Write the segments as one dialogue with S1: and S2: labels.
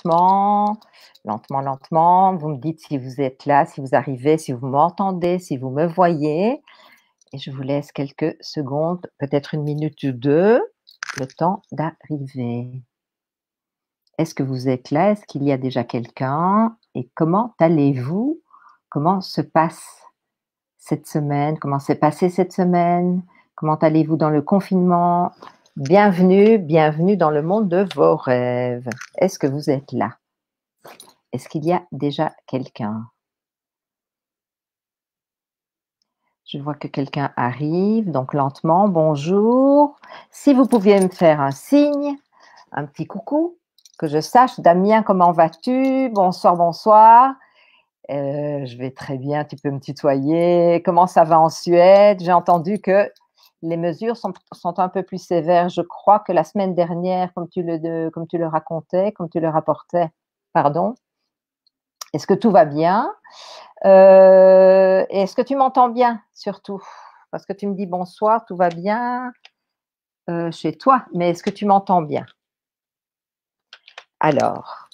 S1: lentement, lentement, lentement. Vous me dites si vous êtes là, si vous arrivez, si vous m'entendez, si vous me voyez. Et je vous laisse quelques secondes, peut-être 1 minute ou 2, le temps d'arriver. Est-ce que vous êtes là? Est-ce qu'il y a déjà quelqu'un? Et comment allez-vous? Comment se passe cette semaine? Comment s'est passée cette semaine? Comment allez-vous dans le confinement? Bienvenue, bienvenue dans le monde de vos rêves. Est-ce que vous êtes là? Est-ce qu'il y a déjà quelqu'un? Je vois que quelqu'un arrive, donc lentement, bonjour. Si vous pouviez me faire un signe, un petit coucou, que je sache. Damien, comment vas-tu? Bonsoir, bonsoir. Je vais très bien, tu peux me tutoyer. Comment ça va en Suède? J'ai entendu que les mesures sont un peu plus sévères, je crois, que la semaine dernière, comme tu le racontais, comme tu le rapportais. Pardon. Est-ce que tout va bien? Est-ce que tu m'entends bien, surtout? Parce que tu me dis bonsoir, tout va bien chez toi, mais est-ce que tu m'entends bien? Alors,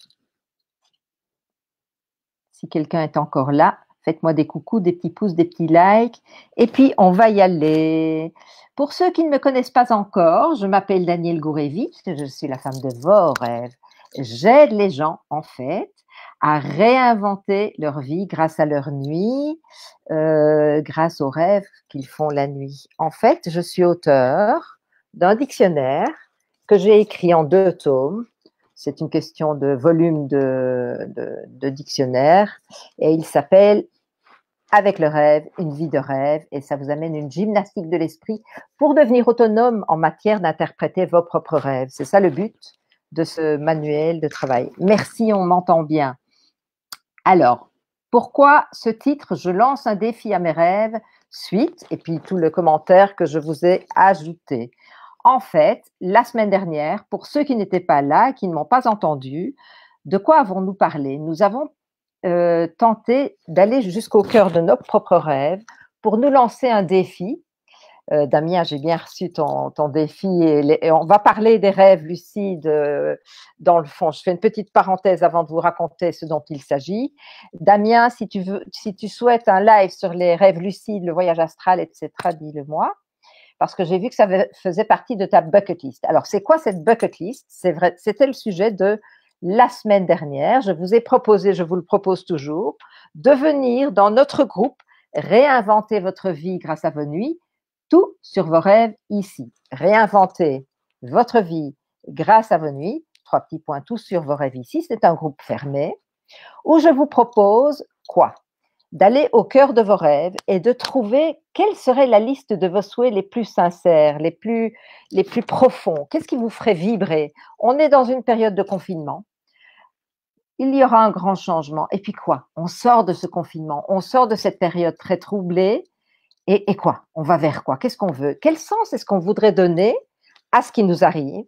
S1: si quelqu'un est encore là, faites-moi des coucous, des petits pouces, des petits likes, et puis on va y aller. Pour ceux qui ne me connaissent pas encore, je m'appelle Danielle Gourevitch, je suis la femme de vos rêves. J'aide les gens, en fait, à réinventer leur vie grâce à leur nuit, grâce aux rêves qu'ils font la nuit. En fait, je suis auteure d'un dictionnaire que j'ai écrit en 2 tomes. C'est une question de volume de dictionnaire et il s'appelle Avec le rêve, une vie de rêve, et ça vous amène une gymnastique de l'esprit pour devenir autonome en matière d'interpréter vos propres rêves. C'est ça le but de ce manuel de travail. Merci, on m'entend bien. Alors, pourquoi ce titre? Je lance un défi à mes rêves, suite, et puis tout le commentaire que je vous ai ajouté. En fait, la semaine dernière, pour ceux qui n'étaient pas là, qui ne m'ont pas entendu, de quoi avons-nous parlé? Nous avons tenté d'aller jusqu'au cœur de nos propres rêves pour nous lancer un défi. Damien, j'ai bien reçu ton défi et on va parler des rêves lucides dans le fond. Je fais une petite parenthèse avant de vous raconter ce dont il s'agit. Damien, si tu souhaites un live sur les rêves lucides, le voyage astral, etc., dis-le-moi, parce que j'ai vu que ça faisait partie de ta bucket list. Alors, c'est quoi cette bucket list? C'est vrai, c'était le sujet de la semaine dernière. Je vous ai proposé, je vous le propose toujours, de venir dans notre groupe réinventer votre vie grâce à vos nuits, tout sur vos rêves ici. Réinventer votre vie grâce à vos nuits, 3 petits points, tout sur vos rêves ici. C'est un groupe fermé où je vous propose quoi? D'aller au cœur de vos rêves et de trouver quelle serait la liste de vos souhaits les plus sincères, les plus profonds. Qu'est-ce qui vous ferait vibrer? On est dans une période de confinement. Il y aura un grand changement. Et puis quoi? On sort de ce confinement, on sort de cette période très troublée. Et quoi? On va vers quoi? Qu'est-ce qu'on veut? Quel sens est-ce qu'on voudrait donner à ce qui nous arrive,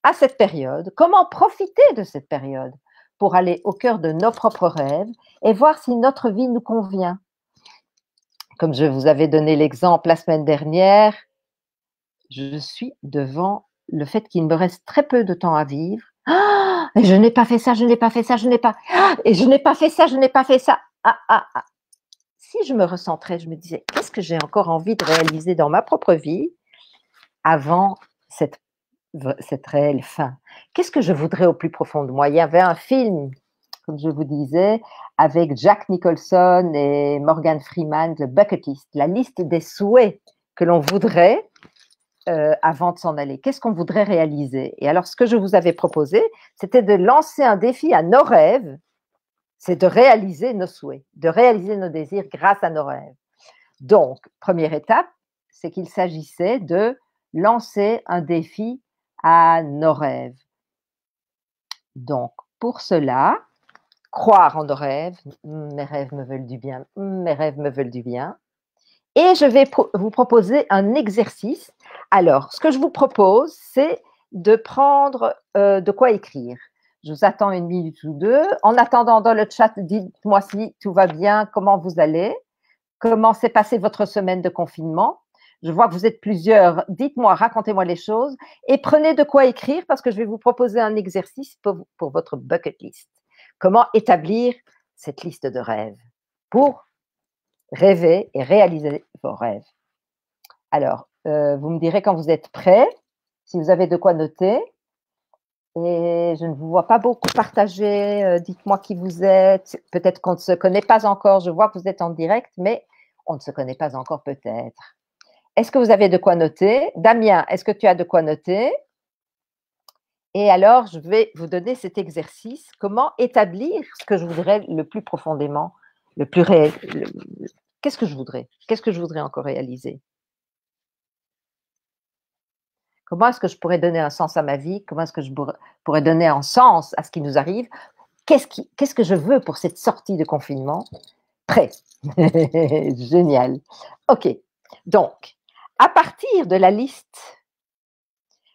S1: à cette période? Comment profiter de cette période pour aller au cœur de nos propres rêves et voir si notre vie nous convient? Comme je vous avais donné l'exemple la semaine dernière, je suis devant le fait qu'il me reste très peu de temps à vivre. Ah, et je n'ai pas fait ça, je n'ai pas fait ça, je n'ai pas. Ah, et je n'ai pas fait ça, je n'ai pas fait ça. Ah, ah, ah. Si je me recentrais, je me disais, qu'est-ce que j'ai encore envie de réaliser dans ma propre vie avant cette réelle fin? Qu'est-ce que je voudrais au plus profond de moi? Il y avait un film, comme je vous disais, avec Jack Nicholson et Morgan Freeman, le bucket list, la liste des souhaits que l'on voudrait avant de s'en aller. Qu'est-ce qu'on voudrait réaliser? Et alors, ce que je vous avais proposé, c'était de lancer un défi à nos rêves, c'est de réaliser nos souhaits, de réaliser nos désirs grâce à nos rêves. Donc, première étape, c'est qu'il s'agissait de lancer un défi à nos rêves. Donc, pour cela, croire en nos rêves, mes rêves me veulent du bien, mes rêves me veulent du bien. Et je vais vous proposer un exercice. Alors, ce que je vous propose, c'est de prendre de quoi écrire. Je vous attends 1 minute ou 2. En attendant, dans le chat, dites-moi si tout va bien, comment vous allez, comment s'est passée votre semaine de confinement. Je vois que vous êtes plusieurs. Dites-moi, racontez-moi les choses et prenez de quoi écrire parce que je vais vous proposer un exercice pour votre bucket list. Comment établir cette liste de rêves pour rêver et réaliser vos rêves. Alors, vous me direz quand vous êtes prêts, si vous avez de quoi noter. Et je ne vous vois pas beaucoup partager. Dites-moi qui vous êtes. Peut-être qu'on ne se connaît pas encore. Je vois que vous êtes en direct, mais on ne se connaît pas encore peut-être. Est-ce que vous avez de quoi noter? Damien, est-ce que tu as de quoi noter? Et alors, je vais vous donner cet exercice. Comment établir ce que je voudrais le plus profondément, le plus réel. Qu'est-ce que je voudrais? Qu'est-ce que je voudrais encore réaliser? Comment est-ce que je pourrais donner un sens à ma vie? Comment est-ce que je pourrais donner un sens à ce qui nous arrive? Qu'est-ce que je veux pour cette sortie de confinement? Prêt. Génial. OK. Donc, à partir de la liste,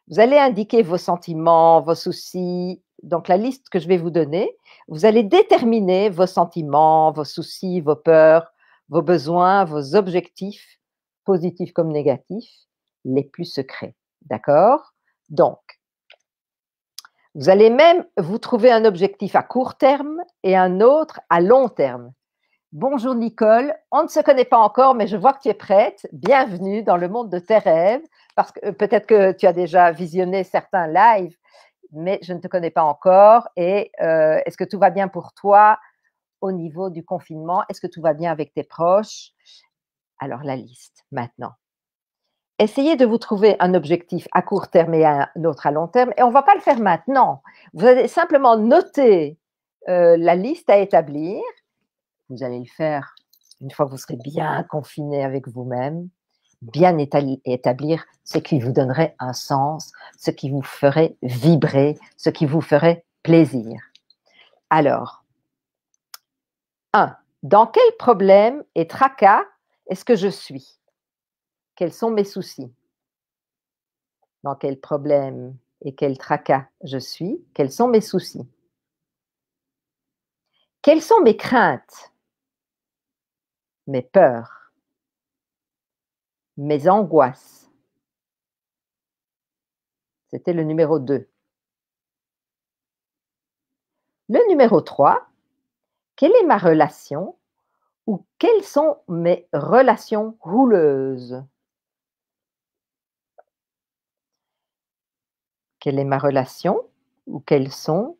S1: vous allez indiquer vos sentiments, vos soucis. Donc, la liste que je vais vous donner, vous allez déterminer vos sentiments, vos soucis, vos peurs, vos besoins, vos objectifs, positifs comme négatifs, les plus secrets. D'accord? Donc, vous allez même vous trouver un objectif à court terme et un autre à long terme. Bonjour Nicole, on ne se connaît pas encore, mais je vois que tu es prête. Bienvenue dans le monde de tes rêves, parce que peut-être que tu as déjà visionné certains lives, mais je ne te connais pas encore. Et est-ce que tout va bien pour toi au niveau du confinement? Est-ce que tout va bien avec tes proches? Alors la liste maintenant. Essayez de vous trouver un objectif à court terme et un autre à long terme. Et on ne va pas le faire maintenant. Vous allez simplement noter la liste à établir. Vous allez le faire une fois que vous serez bien confiné avec vous-même, bien établir ce qui vous donnerait un sens, ce qui vous ferait vibrer, ce qui vous ferait plaisir. Alors, 1. Dans quel problème et tracas est-ce que je suis? Quels sont mes soucis? Dans quel problème et quel tracas je suis? Quels sont mes soucis? Quelles sont mes craintes? Mes peurs? Mes angoisses? C'était le numéro 2. Le numéro 3, quelle est ma relation ou quelles sont mes relations houleuses? Quelle est ma relation ou quelles sont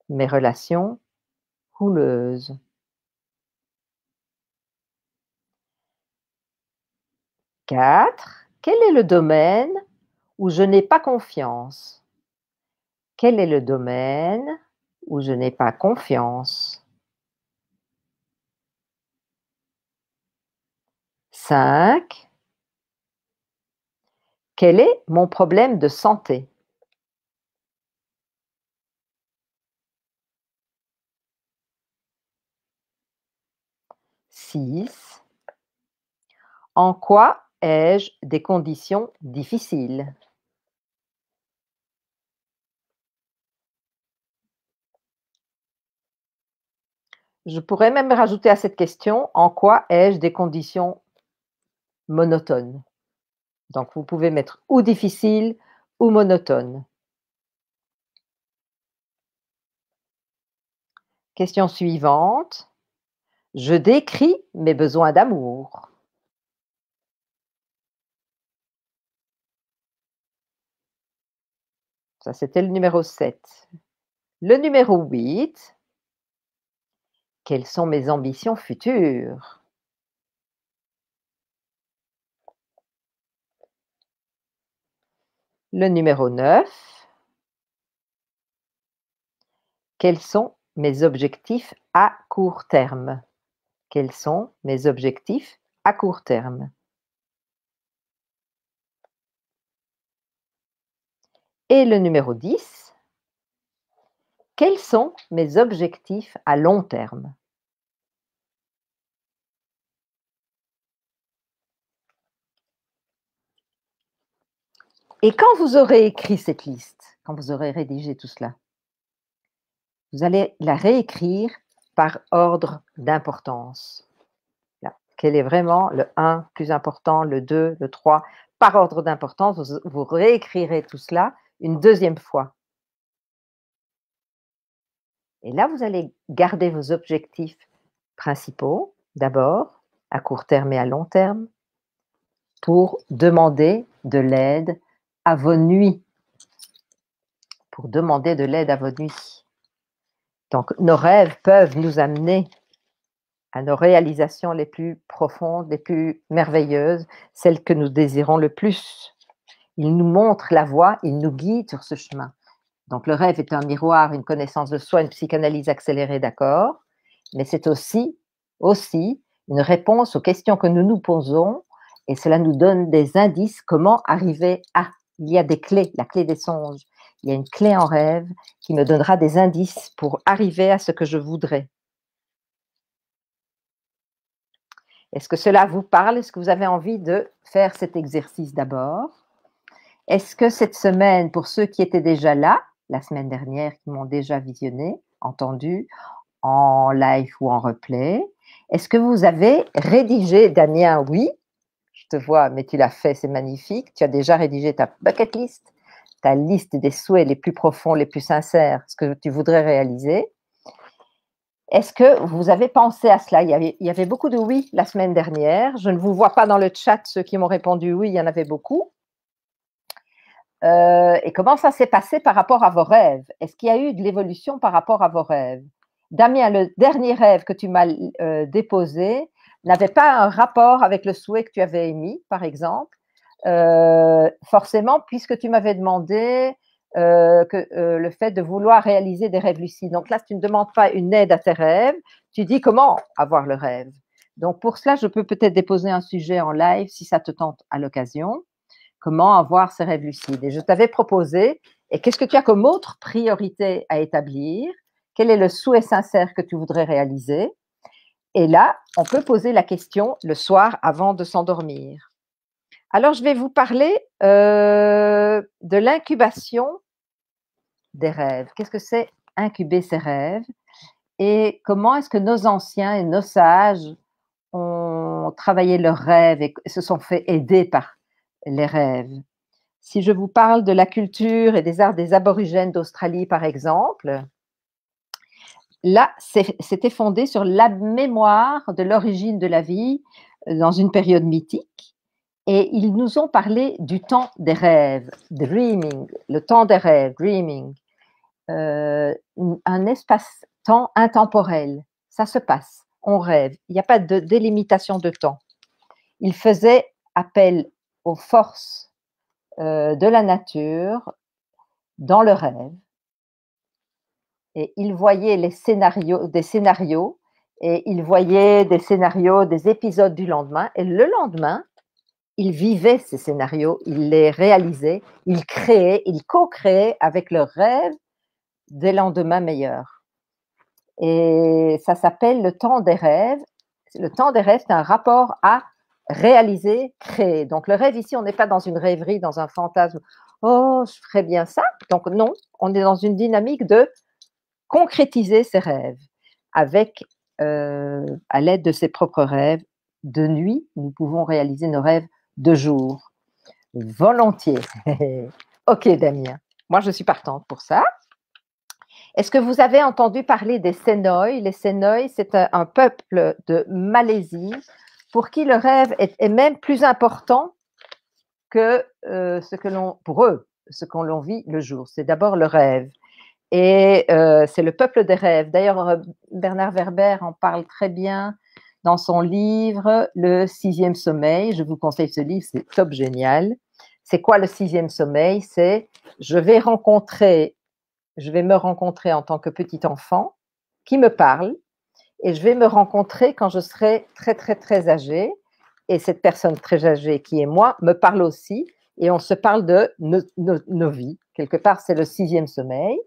S1: mes relations houleuses? 4, quel est le domaine où je n'ai pas confiance? Quel est le domaine où je n'ai pas confiance? 5, quel est mon problème de santé? Six, en quoi ai-je des conditions difficiles? Je pourrais même rajouter à cette question, en quoi ai-je des conditions monotones? Donc, vous pouvez mettre ou difficile ou monotone. Question suivante. Je décris mes besoins d'amour. Ça, c'était le numéro 7. Le numéro 8. Quelles sont mes ambitions futures? Le numéro 9. Quels sont mes objectifs à court terme? Quels sont mes objectifs à court terme? Et le numéro 10. Quels sont mes objectifs à long terme? Et quand vous aurez écrit cette liste, quand vous aurez rédigé tout cela, vous allez la réécrire par ordre d'importance. Là. quel est vraiment le 1 plus important, le 2, le 3, par ordre d'importance. Vous réécrirez tout cela une deuxième fois. Et là, vous allez garder vos objectifs principaux, d'abord, à court terme et à long terme, pour demander de l'aide à vos nuits. Pour demander de l'aide à vos nuits. Donc, nos rêves peuvent nous amener à nos réalisations les plus profondes, les plus merveilleuses, celles que nous désirons le plus. Ils nous montrent la voie, ils nous guident sur ce chemin. Donc, le rêve est un miroir, une connaissance de soi, une psychanalyse accélérée, d'accord, mais c'est aussi une réponse aux questions que nous nous posons, et cela nous donne des indices comment arriver à. Il y a des clés, la clé des songes. Il y a une clé en rêve qui me donnera des indices pour arriver à ce que je voudrais. Est-ce que cela vous parle? Est-ce que vous avez envie de faire cet exercice d'abord? Est-ce que cette semaine, pour ceux qui étaient déjà là, la semaine dernière, qui m'ont déjà visionné, entendu, en live ou en replay, est-ce que vous avez rédigé, Damien? Oui, je te vois, mais tu l'as fait, c'est magnifique. Tu as déjà rédigé ta bucket list, ta liste des souhaits les plus profonds, les plus sincères, ce que tu voudrais réaliser. Est-ce que vous avez pensé à cela? Il y avait beaucoup de oui la semaine dernière. Je ne vous vois pas dans le chat, ceux qui m'ont répondu oui, il y en avait beaucoup. Et comment ça s'est passé par rapport à vos rêves? Est-ce qu'il y a eu de l'évolution par rapport à vos rêves? Damien, le dernier rêve que tu m'as déposé n'avait pas un rapport avec le souhait que tu avais émis, par exemple. Forcément, puisque tu m'avais demandé le fait de vouloir réaliser des rêves lucides. Donc là, tu ne demandes pas une aide à tes rêves, tu dis comment avoir le rêve. Donc pour cela, je peux peut-être déposer un sujet en live si ça te tente à l'occasion. Comment avoir ces rêves lucides? Et je t'avais proposé, et qu'est-ce que tu as comme autre priorité à établir? Quel est le souhait sincère que tu voudrais réaliser? Et là, on peut poser la question le soir avant de s'endormir. Alors, je vais vous parler de l'incubation des rêves. Qu'est-ce que c'est incuber ses rêves? Et comment est-ce que nos anciens et nos sages ont travaillé leurs rêves et se sont fait aider par les rêves? Si je vous parle de la culture et des arts des aborigènes d'Australie, par exemple, là, c'était fondé sur la mémoire de l'origine de la vie dans une période mythique. Et ils nous ont parlé du temps des rêves, dreaming, le temps des rêves, dreaming, un espace-temps intemporel. Ça se passe, on rêve, il n'y a pas de délimitation de temps. Ils faisaient appel aux forces de la nature dans le rêve. Et ils voyaient des scénarios, et ils voyaient des scénarios, des épisodes du lendemain. Et le lendemain, ils vivaient ces scénarios, ils les réalisaient, ils créaient, ils co-créaient avec leurs rêves des lendemains meilleurs. Et ça s'appelle le temps des rêves. Le temps des rêves, c'est un rapport à réaliser, créer. Donc le rêve ici, on n'est pas dans une rêverie, dans un fantasme. Oh, je ferais bien ça. Donc non, on est dans une dynamique de concrétiser ses rêves avec, à l'aide de ses propres rêves. De nuit, nous pouvons réaliser nos rêves de jour. Volontiers. Ok, Damien. Moi, je suis partante pour ça. Est-ce que vous avez entendu parler des Senoï? Les Senoï, c'est un peuple de Malaisie pour qui le rêve est même plus important que pour eux, ce qu'on l'on vit le jour. C'est d'abord le rêve. Et c'est le peuple des rêves. D'ailleurs, Bernard Werber en parle très bien dans son livre Le sixième sommeil. Je vous conseille ce livre, c'est top génial. C'est quoi le sixième sommeil? C'est je vais me rencontrer en tant que petit enfant qui me parle, et je vais me rencontrer quand je serai très, très, très âgée. Et cette personne très âgée qui est moi me parle aussi, et on se parle de nos vies. Quelque part, c'est le sixième sommeil.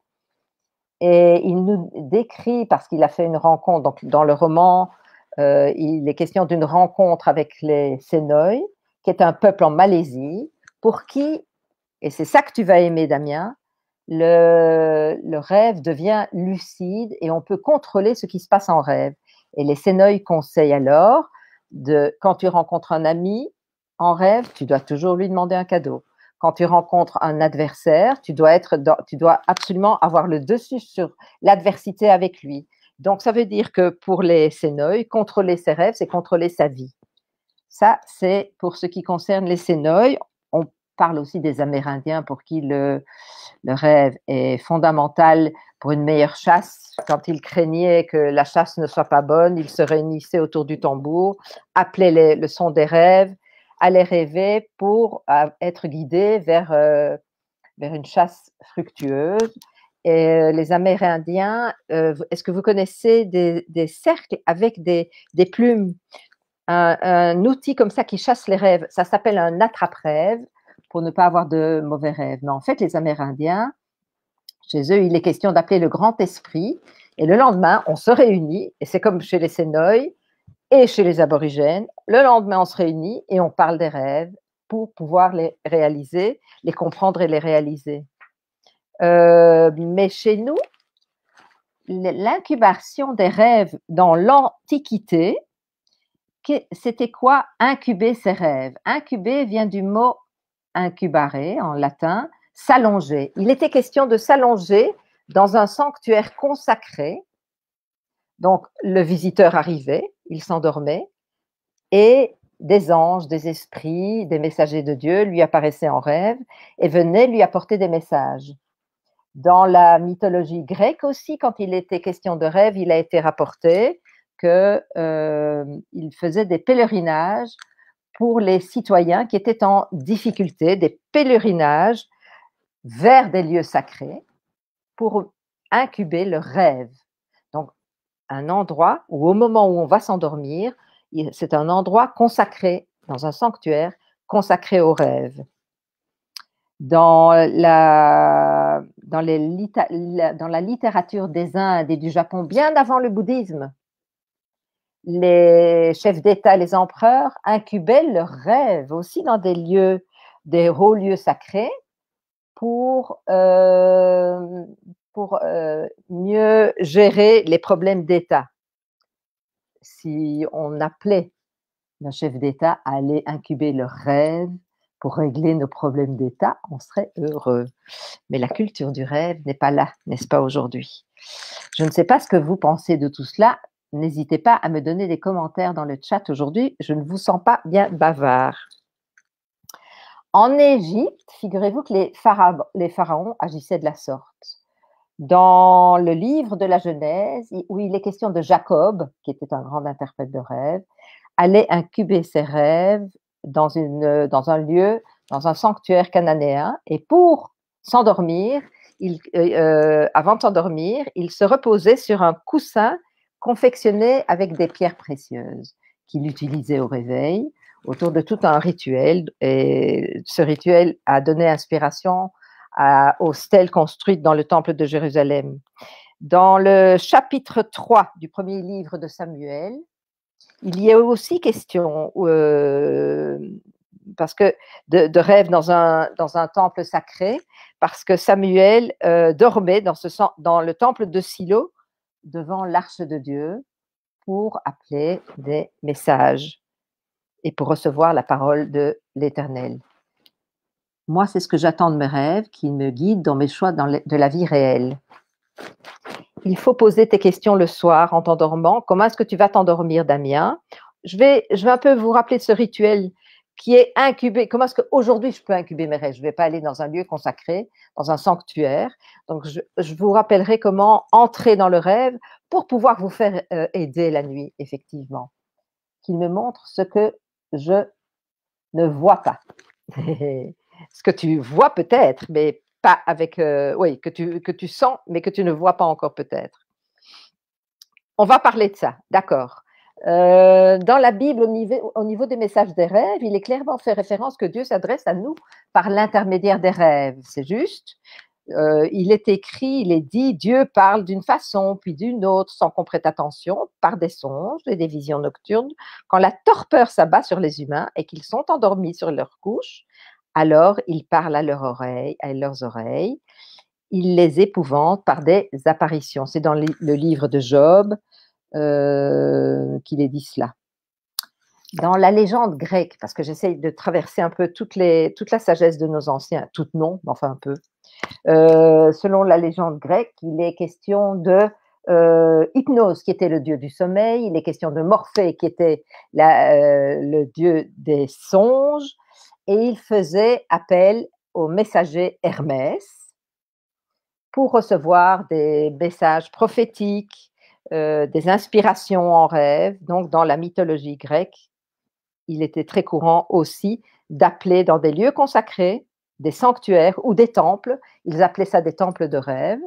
S1: Et il nous décrit, parce qu'il a fait une rencontre, donc dans le roman, il est question d'une rencontre avec les Senoï, qui est un peuple en Malaisie, pour qui, et c'est ça que tu vas aimer, Damien, le rêve devient lucide et on peut contrôler ce qui se passe en rêve. Et les Senoï conseillent alors quand tu rencontres un ami en rêve, tu dois toujours lui demander un cadeau. Quand tu rencontres un adversaire, tu dois absolument avoir le dessus sur l'adversité avec lui. Donc, ça veut dire que pour les Sénoï, contrôler ses rêves, c'est contrôler sa vie. Ça, c'est pour ce qui concerne les Sénoï. On parle aussi des Amérindiens pour qui le rêve est fondamental pour une meilleure chasse. Quand ils craignaient que la chasse ne soit pas bonne, ils se réunissaient autour du tambour, appelaient le son des rêves, allaient rêver pour être guidés vers une chasse fructueuse. Et les Amérindiens, est-ce que vous connaissez des cercles avec des plumes, un outil comme ça qui chasse les rêves? Ça s'appelle un attrape-rêve pour ne pas avoir de mauvais rêves. Mais en fait, les Amérindiens, chez eux, il est question d'appeler le grand esprit. Et le lendemain, on se réunit, et c'est comme chez les Sénoï et chez les aborigènes. Le lendemain, on se réunit et on parle des rêves pour pouvoir les réaliser, les comprendre et les réaliser. Mais chez nous, l'incubation des rêves dans l'Antiquité, c'était quoi incuber ses rêves? Incuber vient du mot incubare en latin, s'allonger. Il était question de s'allonger dans un sanctuaire consacré. Donc, le visiteur arrivait, il s'endormait, et des anges, des esprits, des messagers de Dieu lui apparaissaient en rêve et venaient lui apporter des messages. Dans la mythologie grecque aussi, quand il était question de rêve, il a été rapporté qu'il faisait des pèlerinages pour les citoyens qui étaient en difficulté, des pèlerinages vers des lieux sacrés pour incuber le rêve. Donc, un endroit où au moment où on va s'endormir, c'est un endroit consacré, dans un sanctuaire consacré au rêve. Dans la littérature des Indes et du Japon, bien avant le bouddhisme, les chefs d'État, les empereurs incubaient leurs rêves aussi dans des hauts lieux sacrés pour mieux gérer les problèmes d'État. Si on appelait nos chefs d'État à aller incuber leurs rêves pour régler nos problèmes d'État, on serait heureux. Mais la culture du rêve n'est pas là, n'est-ce pas, aujourd'hui? Je ne sais pas ce que vous pensez de tout cela. N'hésitez pas à me donner des commentaires dans le chat aujourd'hui. Je ne vous sens pas bien bavard. En Égypte, figurez-vous que les pharaons agissaient de la sorte. Dans le livre de la Genèse, où il est question de Jacob, qui était un grand interprète de rêves, allait incuber ses rêves dans un lieu, dans un sanctuaire cananéen, et pour s'endormir, avant de s'endormir, il se reposait sur un coussin confectionné avec des pierres précieuses qu'il utilisait au réveil, autour de tout un rituel. Et ce rituel a donné inspiration aux stèles construites dans le temple de Jérusalem. Dans le chapitre 3 du premier livre de Samuel, il y a aussi question parce que de rêve dans un temple sacré, parce que Samuel dormait dans le temple de Silo devant l'arche de Dieu pour appeler des messages et pour recevoir la parole de l'Éternel. Moi, c'est ce que j'attends de mes rêves, qui me guident dans mes choix de la vie réelle. Il faut poser tes questions le soir en t'endormant. Comment est-ce que tu vas t'endormir, Damien? Je vais un peu vous rappeler de ce rituel qui est incubé. Comment est-ce qu'aujourd'hui je peux incuber mes rêves? Je ne vais pas aller dans un lieu consacré, dans un sanctuaire. Donc, je vous rappellerai comment entrer dans le rêve pour pouvoir vous faire aider la nuit, effectivement. Qu'il me montre ce que je ne vois pas. Ce que tu vois peut-être, mais pas avec… oui, que tu sens, mais que tu ne vois pas encore peut-être. On va parler de ça, d'accord. Dans la Bible, au niveau des messages des rêves, il est clairement fait référence que Dieu s'adresse à nous par l'intermédiaire des rêves. C'est juste. Il est écrit, il est dit, Dieu parle d'une façon, puis d'une autre, sans qu'on prête attention, par des songes et des visions nocturnes. Quand la torpeur s'abat sur les humains et qu'ils sont endormis sur leur couche, alors il parle à leurs oreilles, il les épouvante par des apparitions. C'est dans le livre de Job qu'il est dit cela. Dans la légende grecque, parce que j'essaye de traverser un peu toute la sagesse de nos anciens, toute non, mais enfin un peu. Selon la légende grecque, il est question de Hypnos, qui était le dieu du sommeil, il est question de Morphée, qui était le dieu des songes, et il faisait appel au messager Hermès pour recevoir des messages prophétiques, des inspirations en rêve. Donc, dans la mythologie grecque, il était très courant aussi d'appeler dans des lieux consacrés, des sanctuaires ou des temples. Ils appelaient ça des temples de rêve.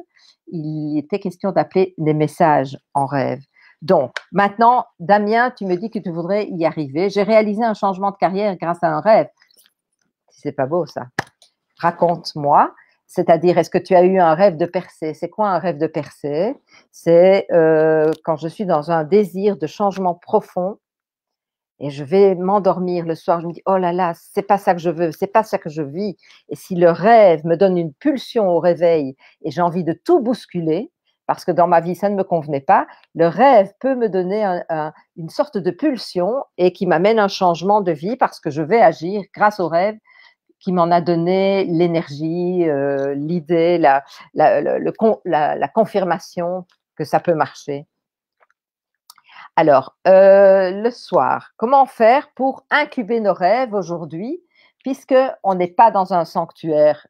S1: Il était question d'appeler des messages en rêve. Donc, maintenant, Damien, tu me dis que tu voudrais y arriver. J'ai réalisé un changement de carrière grâce à un rêve. C'est pas beau, ça. Raconte-moi. C'est-à-dire, est-ce que tu as eu un rêve de percée? C'est quoi un rêve de percée? C'est quand je suis dans un désir de changement profond et je vais m'endormir le soir, je me dis: «Oh là là, c'est pas ça que je veux, c'est pas ça que je vis», et si le rêve me donne une pulsion au réveil et j'ai envie de tout bousculer, parce que dans ma vie, ça ne me convenait pas, le rêve peut me donner une sorte de pulsion et qui m'amène un changement de vie parce que je vais agir grâce au rêve qui m'en a donné l'énergie, l'idée, la confirmation que ça peut marcher. Alors, le soir, comment faire pour incuber nos rêves aujourd'hui, puisqu'on n'est pas dans un sanctuaire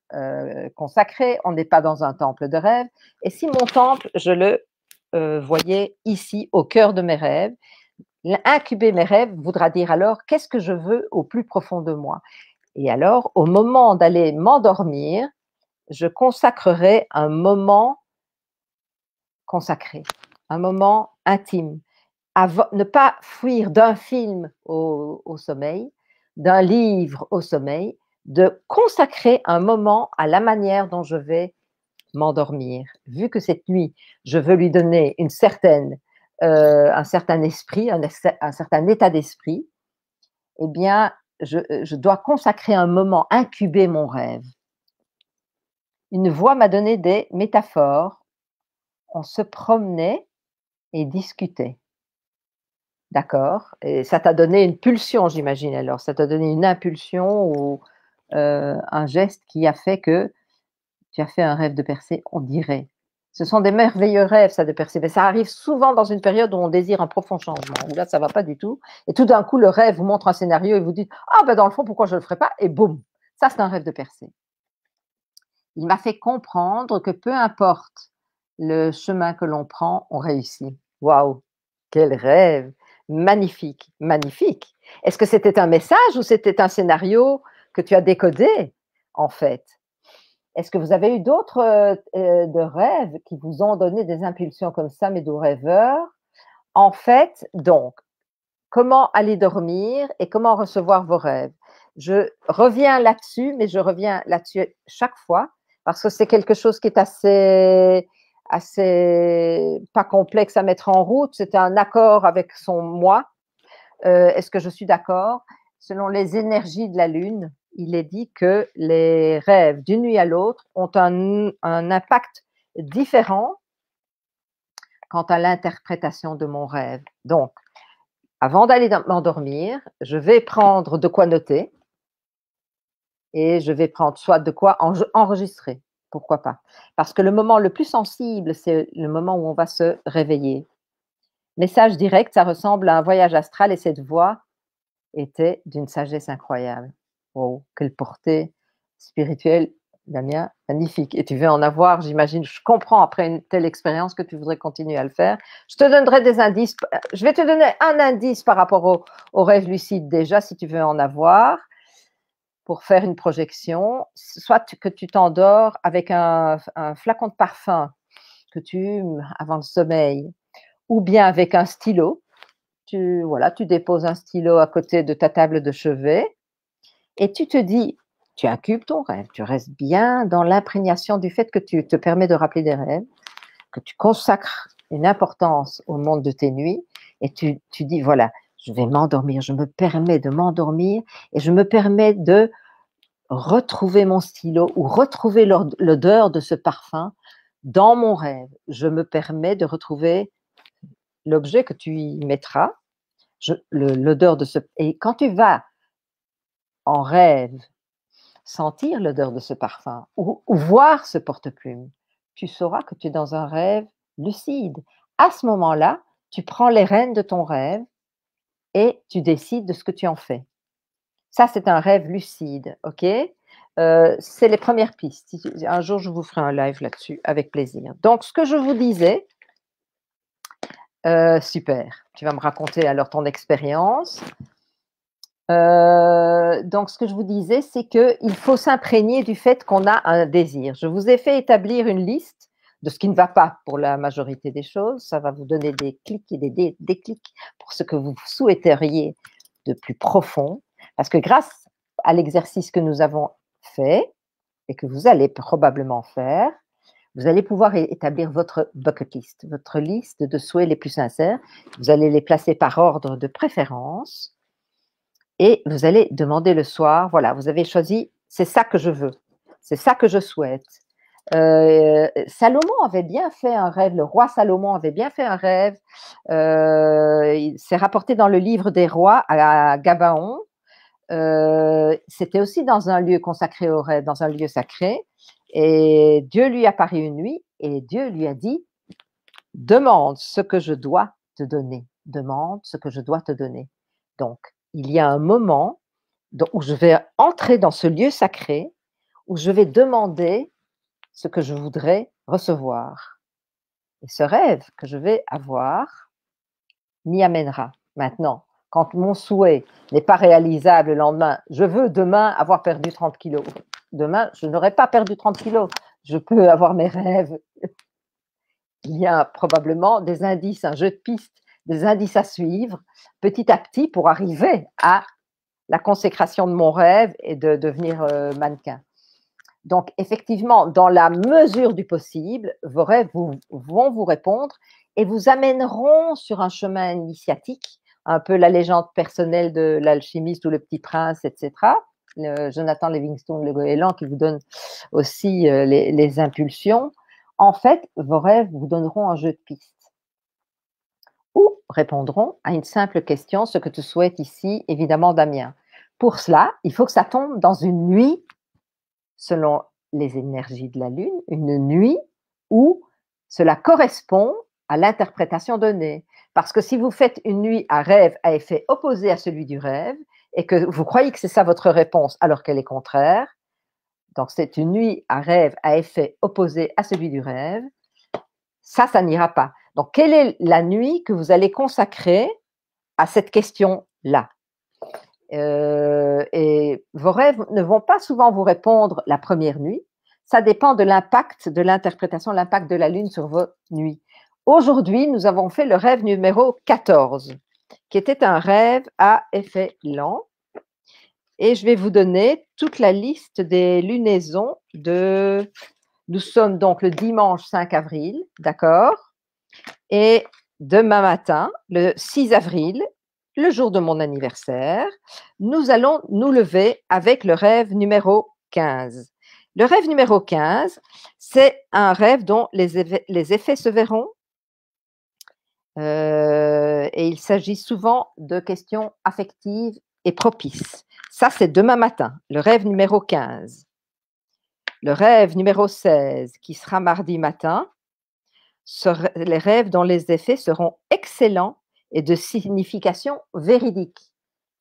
S1: consacré, on n'est pas dans un temple de rêve. Et si mon temple, je le voyais ici, au cœur de mes rêves, incuber mes rêves voudra dire alors qu'est-ce que je veux au plus profond de moi. Et alors, au moment d'aller m'endormir, je consacrerai un moment consacré, un moment intime. Ne pas fuir d'un film au sommeil, d'un livre au sommeil, de consacrer un moment à la manière dont je vais m'endormir. Vu que cette nuit, je veux lui donner un certain esprit, un certain état d'esprit, eh bien, je dois consacrer un moment, incuber mon rêve. Une voix m'a donné des métaphores. On se promenait et discutait. D'accord. Et ça t'a donné une pulsion, j'imagine alors. Ça t'a donné une impulsion ou un geste qui a fait que tu as fait un rêve de percée, on dirait. Ce sont des merveilleux rêves, ça, de percée. Mais ça arrive souvent dans une période où on désire un profond changement, où là, ça ne va pas du tout. Et tout d'un coup, le rêve vous montre un scénario et vous dites: «Ah ben dans le fond, pourquoi je ne le ferais pas?» Et boum, ça, c'est un rêve de percée. Il m'a fait comprendre que peu importe le chemin que l'on prend, on réussit. Waouh, quel rêve! Magnifique, magnifique. Est-ce que c'était un message ou c'était un scénario que tu as décodé, en fait? Est-ce que vous avez eu d'autres de rêves qui vous ont donné des impulsions comme ça, mes doux rêveurs? En fait, donc, comment aller dormir et comment recevoir vos rêves? Je reviens là-dessus, mais je reviens là-dessus chaque fois parce que c'est quelque chose qui est assez pas complexe à mettre en route. C'est un accord avec son moi. Est-ce que je suis d'accord? Selon les énergies de la Lune, il est dit que les rêves d'une nuit à l'autre ont un impact différent quant à l'interprétation de mon rêve. Donc, avant d'aller m'endormir, je vais prendre de quoi noter et je vais prendre soit de quoi enregistrer, pourquoi pas. Parce que le moment le plus sensible, c'est le moment où on va se réveiller. Message direct, ça ressemble à un voyage astral et cette voix était d'une sagesse incroyable. Oh, quelle portée spirituelle, Damien, magnifique. Et tu veux en avoir, j'imagine, je comprends après une telle expérience que tu voudrais continuer à le faire. Je te donnerai des indices. Je vais te donner un indice par rapport au rêve lucide déjà, si tu veux en avoir, pour faire une projection. Soit que tu t'endors avec un flacon de parfum que tu humes avant le sommeil, ou bien avec un stylo. Tu déposes un stylo à côté de ta table de chevet et tu te dis, tu incubes ton rêve, tu restes bien dans l'imprégnation du fait que tu te permets de rappeler des rêves, que tu consacres une importance au monde de tes nuits et tu dis, voilà, je vais m'endormir, je me permets de m'endormir et je me permets de retrouver mon stylo ou retrouver l'odeur de ce parfum dans mon rêve. Je me permets de retrouver l'objet que tu y mettras. l'odeur de ce... Et quand tu vas en rêve sentir l'odeur de ce parfum ou voir ce porte-plume, tu sauras que tu es dans un rêve lucide. À ce moment-là, tu prends les rênes de ton rêve et tu décides de ce que tu en fais. Ça, c'est un rêve lucide, ok? C'est les premières pistes. Un jour, je vous ferai un live là-dessus, avec plaisir. Donc, ce que je vous disais, super, tu vas me raconter alors ton expérience. Donc, ce que je vous disais, c'est qu'il faut s'imprégner du fait qu'on a un désir. Je vous ai fait établir une liste de ce qui ne va pas pour la majorité des choses. Ça va vous donner des clics et des déclics pour ce que vous souhaiteriez de plus profond. Parce que grâce à l'exercice que nous avons fait et que vous allez probablement faire, vous allez pouvoir établir votre bucket list, votre liste de souhaits les plus sincères. Vous allez les placer par ordre de préférence. Et vous allez demander le soir, voilà, vous avez choisi, c'est ça que je veux, c'est ça que je souhaite. Salomon avait bien fait un rêve, le roi Salomon avait bien fait un rêve. C'est rapporté dans le livre des rois à Gabaon. C'était aussi dans un lieu consacré au rêve, dans un lieu sacré. Et Dieu lui apparut une nuit et Dieu lui a dit, demande ce que je dois te donner. Demande ce que je dois te donner. Donc, il y a un moment où je vais entrer dans ce lieu sacré, où je vais demander ce que je voudrais recevoir. Et ce rêve que je vais avoir m'y amènera. Maintenant, quand mon souhait n'est pas réalisable le lendemain, je veux demain avoir perdu 30 kilos. Demain, je n'aurai pas perdu 30 kilos. Je peux avoir mes rêves. Il y a probablement des indices, un jeu de pistes, des indices à suivre petit à petit pour arriver à la consécration de mon rêve et de devenir mannequin. Donc, effectivement, dans la mesure du possible, vos rêves vont vous répondre et vous amèneront sur un chemin initiatique, un peu la légende personnelle de l'alchimiste ou le petit prince, etc. Jonathan Livingstone Le Goéland qui vous donne aussi les impulsions. En fait, vos rêves vous donneront un jeu de pistes ou répondront à une simple question, ce que tu souhaites ici, évidemment, Damien. Pour cela, il faut que ça tombe dans une nuit, selon les énergies de la Lune, une nuit où cela correspond à l'interprétation donnée. Parce que si vous faites une nuit à rêve à effet opposé à celui du rêve, et que vous croyez que c'est ça votre réponse alors qu'elle est contraire, donc c'est une nuit à rêve à effet opposé à celui du rêve, ça n'ira pas. Donc, quelle est la nuit que vous allez consacrer à cette question-là? Et vos rêves ne vont pas souvent vous répondre la première nuit. Ça dépend de l'impact de l'interprétation, l'impact de la Lune sur vos nuits. Aujourd'hui, nous avons fait le rêve numéro 14, qui était un rêve à effet lent. Et je vais vous donner toute la liste des lunaisons de... Nous sommes donc le dimanche 5 avril, d'accord? Et demain matin, le 6 avril, le jour de mon anniversaire, nous allons nous lever avec le rêve numéro 15. Le rêve numéro 15, c'est un rêve dont les effets se verront. Et il s'agit souvent de questions affectives et propices. Ça, c'est demain matin, le rêve numéro 15. Le rêve numéro 16, qui sera mardi matin, les rêves dont les effets seront excellents et de signification véridique.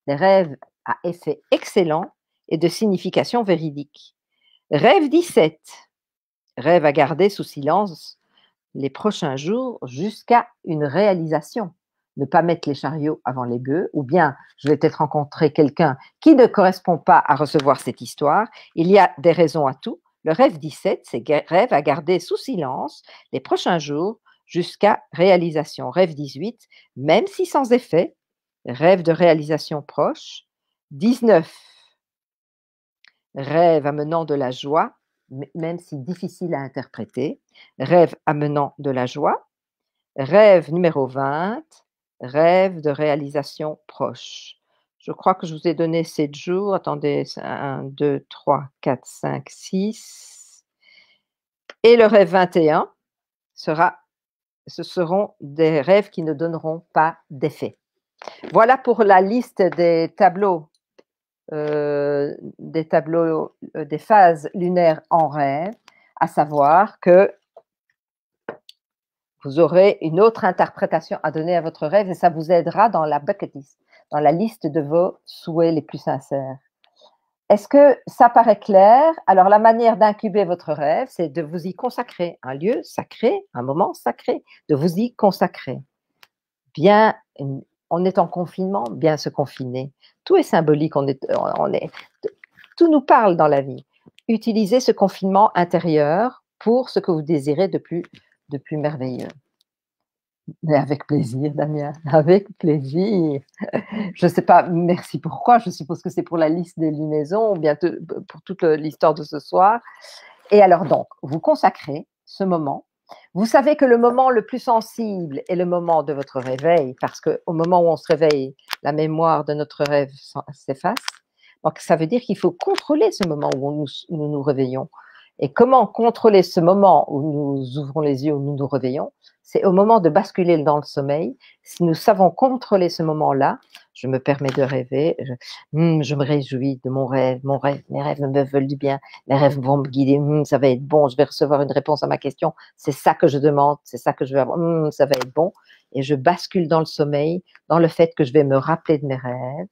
S1: Les rêves à effet excellent et de signification véridique. Rêve 17, rêve à garder sous silence les prochains jours jusqu'à une réalisation. Ne pas mettre les chariots avant les bœufs, ou bien je vais peut-être rencontrer quelqu'un qui ne correspond pas à recevoir cette histoire. Il y a des raisons à tout. Le rêve 17, c'est rêve à garder sous silence les prochains jours jusqu'à réalisation. Rêve 18, même si sans effet, rêve de réalisation proche. 19, rêve amenant de la joie, même si difficile à interpréter. Rêve amenant de la joie. Rêve numéro 20, rêve de réalisation proche. Je crois que je vous ai donné 7 jours. Attendez, 1, 2, 3, 4, 5, 6. Et le rêve 21 ce seront des rêves qui ne donneront pas d'effet. Voilà pour la liste des tableaux des phases lunaires en rêve, à savoir que vous aurez une autre interprétation à donner à votre rêve et ça vous aidera dans la bucket list, dans la liste de vos souhaits les plus sincères. Est-ce que ça paraît clair? Alors, la manière d'incuber votre rêve, c'est de vous y consacrer, un lieu sacré, un moment sacré, de vous y consacrer. Bien, on est en confinement, bien se confiner. Tout est symbolique, tout nous parle dans la vie. Utilisez ce confinement intérieur pour ce que vous désirez de plus merveilleux. Mais avec plaisir, Damien, avec plaisir. Je ne sais pas, merci pourquoi, je suppose que c'est pour la liste des lunaisons ou bien pour toute l'histoire de ce soir. Et alors donc, vous consacrez ce moment. Vous savez que le moment le plus sensible est le moment de votre réveil, parce qu'au moment où on se réveille, la mémoire de notre rêve s'efface. Donc, ça veut dire qu'il faut contrôler ce moment où nous nous réveillons. Et comment contrôler ce moment où nous ouvrons les yeux, où nous nous réveillons? C'est au moment de basculer dans le sommeil. Si nous savons contrôler ce moment-là, je me permets de rêver, je me réjouis de mon rêve, mes rêves me veulent du bien, mes rêves vont me guider, ça va être bon, je vais recevoir une réponse à ma question, c'est ça que je demande, c'est ça que je veux avoir, ça va être bon. Et je bascule dans le sommeil, dans le fait que je vais me rappeler de mes rêves.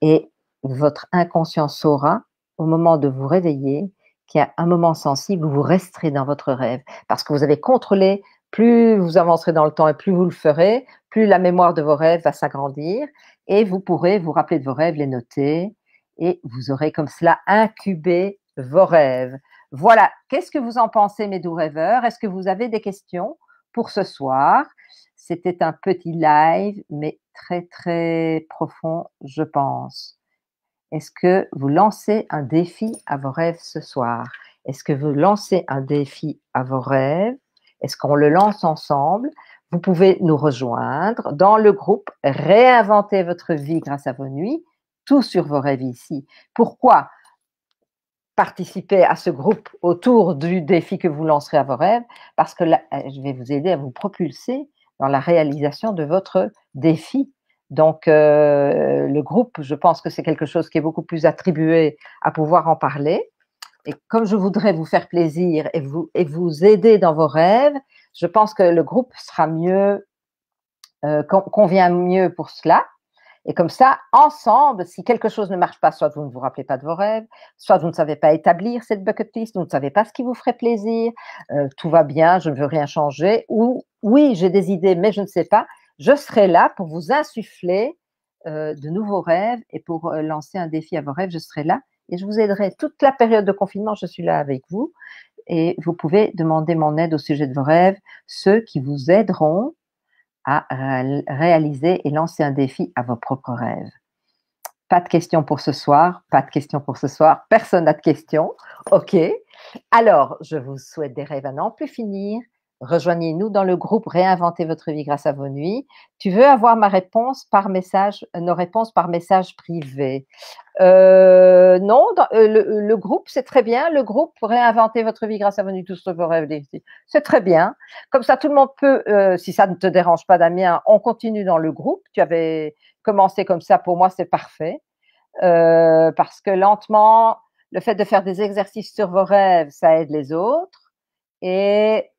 S1: Et votre inconscient saura, au moment de vous réveiller, qu'il y a un moment sensible où vous resterez dans votre rêve, parce que vous avez contrôlé. Plus vous avancerez dans le temps et plus vous le ferez, plus la mémoire de vos rêves va s'agrandir et vous pourrez vous rappeler de vos rêves, les noter et vous aurez comme cela incubé vos rêves. Voilà, qu'est-ce que vous en pensez, mes doux rêveurs? Est-ce que vous avez des questions pour ce soir? C'était un petit live, mais très, très profond, je pense. Est-ce que vous lancez un défi à vos rêves ce soir? Est-ce que vous lancez un défi à vos rêves? Est-ce qu'on le lance ensemble? Vous pouvez nous rejoindre dans le groupe Réinventer votre vie grâce à vos nuits, tout sur vos rêves ici. Pourquoi participer à ce groupe autour du défi que vous lancerez à vos rêves? Parce que là, je vais vous aider à vous propulser dans la réalisation de votre défi. Donc, le groupe, je pense que c'est quelque chose qui est beaucoup plus attribué à pouvoir en parler. Et comme je voudrais vous faire plaisir et vous aider dans vos rêves, je pense que le groupe sera mieux, convient mieux pour cela. Et comme ça, ensemble, si quelque chose ne marche pas, soit vous ne vous rappelez pas de vos rêves, soit vous ne savez pas établir cette bucket list, vous ne savez pas ce qui vous ferait plaisir, tout va bien, je ne veux rien changer, ou oui, j'ai des idées, mais je ne sais pas, je serai là pour vous insuffler de nouveaux rêves et pour lancer un défi à vos rêves, je serai là et je vous aiderai toute la période de confinement, je suis là avec vous et vous pouvez demander mon aide au sujet de vos rêves, ceux qui vous aideront à réaliser et lancer un défi à vos propres rêves. Pas de questions pour ce soir, pas de questions pour ce soir, personne n'a de questions. OK. Alors, je vous souhaite des rêves à n'en plus finir. Rejoignez-nous dans le groupe Réinventer votre vie grâce à vos nuits. Tu veux avoir ma réponse par message, nos réponses par message privé? Non, le groupe, c'est très bien. Le groupe Réinventer votre vie grâce à vos nuits, tous vos rêves, c'est très bien. Comme ça, tout le monde peut, si ça ne te dérange pas, Damien, on continue dans le groupe. Tu avais commencé comme ça, pour moi, c'est parfait. Parce que lentement, le fait de faire des exercices sur vos rêves, ça aide les autres. Et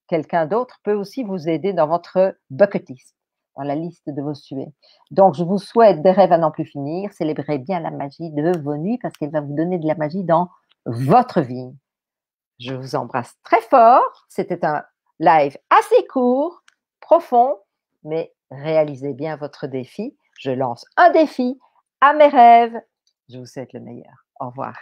S1: quelqu'un d'autre peut aussi vous aider dans votre bucket list, dans la liste de vos souhaits. Donc, je vous souhaite des rêves à n'en plus finir. Célébrez bien la magie de vos nuits parce qu'elle va vous donner de la magie dans votre vie. Je vous embrasse très fort. C'était un live assez court, profond, mais réalisez bien votre défi. Je lance un défi à mes rêves. Je vous souhaite le meilleur. Au revoir.